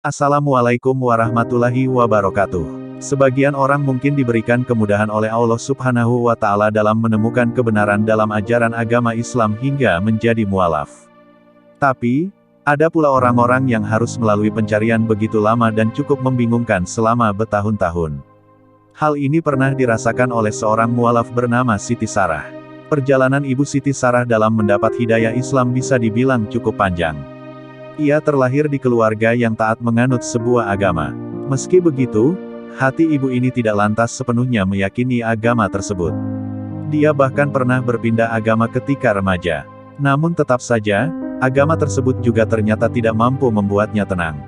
Assalamualaikum warahmatullahi wabarakatuh. Sebagian orang mungkin diberikan kemudahan oleh Allah Subhanahu wa Ta'ala dalam menemukan kebenaran dalam ajaran agama Islam hingga menjadi mualaf. Tapi, ada pula orang-orang yang harus melalui pencarian begitu lama dan cukup membingungkan selama bertahun-tahun. Hal ini pernah dirasakan oleh seorang mualaf bernama Siti Sarah. Perjalanan Ibu Siti Sarah dalam mendapat hidayah Islam bisa dibilang cukup panjang. Ia terlahir di keluarga yang taat menganut sebuah agama. Meski begitu, hati ibu ini tidak lantas sepenuhnya meyakini agama tersebut. Dia bahkan pernah berpindah agama ketika remaja. Namun tetap saja, agama tersebut juga ternyata tidak mampu membuatnya tenang.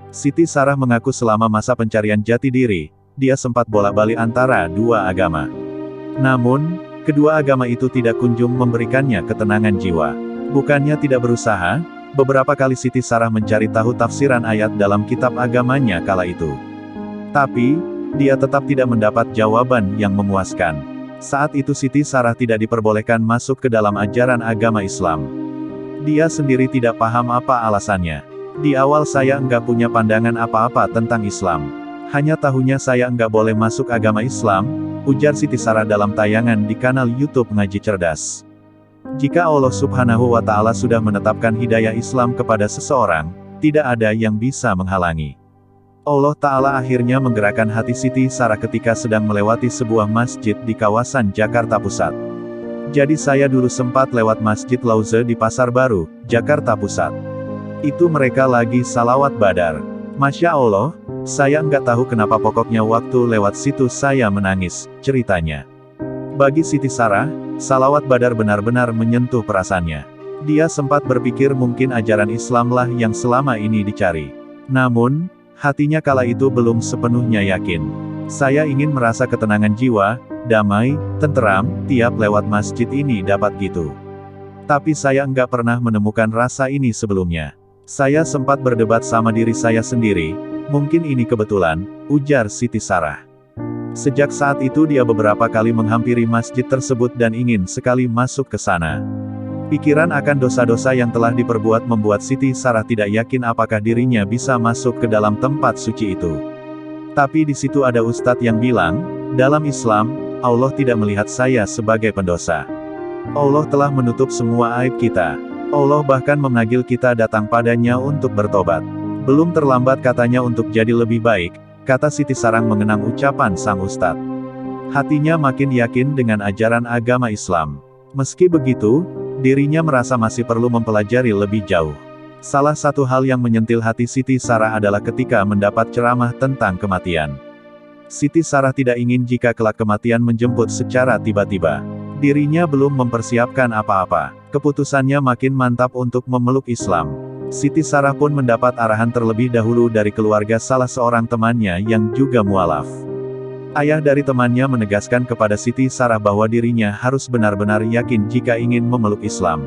Siti Sarah mengaku selama masa pencarian jati diri, dia sempat bolak-balik antara dua agama. Namun, kedua agama itu tidak kunjung memberikannya ketenangan jiwa. Bukannya tidak berusaha, beberapa kali Siti Sarah mencari tahu tafsiran ayat dalam kitab agamanya kala itu. Tapi, dia tetap tidak mendapat jawaban yang memuaskan. Saat itu Siti Sarah tidak diperbolehkan masuk ke dalam ajaran agama Islam. Dia sendiri tidak paham apa alasannya. Di awal saya enggak punya pandangan apa-apa tentang Islam. Hanya tahunya saya enggak boleh masuk agama Islam, ujar Siti Sarah dalam tayangan di kanal YouTube Ngaji Cerdas. Jika Allah Subhanahu wa Ta'ala sudah menetapkan hidayah Islam kepada seseorang, tidak ada yang bisa menghalangi. Allah Ta'ala akhirnya menggerakkan hati Siti Sarah ketika sedang melewati sebuah masjid di kawasan Jakarta Pusat. Jadi saya dulu sempat lewat Masjid Lauze di Pasar Baru, Jakarta Pusat. Itu mereka lagi salawat badar. Masya Allah, saya nggak tahu kenapa pokoknya waktu lewat situ saya menangis, ceritanya. Bagi Siti Sarah, salawat badar benar-benar menyentuh perasaannya. Dia sempat berpikir mungkin ajaran Islamlah yang selama ini dicari. Namun, hatinya kala itu belum sepenuhnya yakin. Saya ingin merasa ketenangan jiwa, damai, tenteram, tiap lewat masjid ini dapat gitu. Tapi saya enggak pernah menemukan rasa ini sebelumnya. Saya sempat berdebat sama diri saya sendiri, mungkin ini kebetulan, ujar Siti Sarah. Sejak saat itu dia beberapa kali menghampiri masjid tersebut dan ingin sekali masuk ke sana. Pikiran akan dosa-dosa yang telah diperbuat membuat Siti Sarah tidak yakin apakah dirinya bisa masuk ke dalam tempat suci itu. Tapi di situ ada ustadz yang bilang, dalam Islam, Allah tidak melihat saya sebagai pendosa. Allah telah menutup semua aib kita. Allah bahkan memanggil kita datang padanya untuk bertobat. Belum terlambat katanya untuk jadi lebih baik, kata Siti Sarah mengenang ucapan sang ustadz. Hatinya makin yakin dengan ajaran agama Islam. Meski begitu, dirinya merasa masih perlu mempelajari lebih jauh. Salah satu hal yang menyentil hati Siti Sarah adalah ketika mendapat ceramah tentang kematian. Siti Sarah tidak ingin jika kelak kematian menjemput secara tiba-tiba. Dirinya belum mempersiapkan apa-apa. Keputusannya makin mantap untuk memeluk Islam. Siti Sarah pun mendapat arahan terlebih dahulu dari keluarga salah seorang temannya yang juga mualaf. Ayah dari temannya menegaskan kepada Siti Sarah bahwa dirinya harus benar-benar yakin jika ingin memeluk Islam.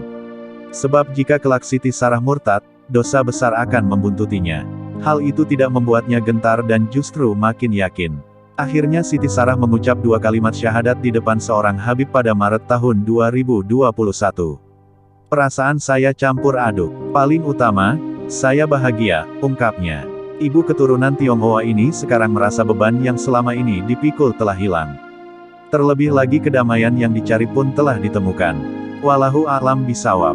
Sebab jika kelak Siti Sarah murtad, dosa besar akan membuntutinya. Hal itu tidak membuatnya gentar dan justru makin yakin. Akhirnya Siti Sarah mengucap 2 kalimat syahadat di depan seorang habib pada Maret tahun 2021. Perasaan saya campur aduk. Paling utama, saya bahagia, ungkapnya. Ibu keturunan Tionghoa ini sekarang merasa beban yang selama ini dipikul telah hilang. Terlebih lagi kedamaian yang dicari pun telah ditemukan. Wallahu a'lam bishawab.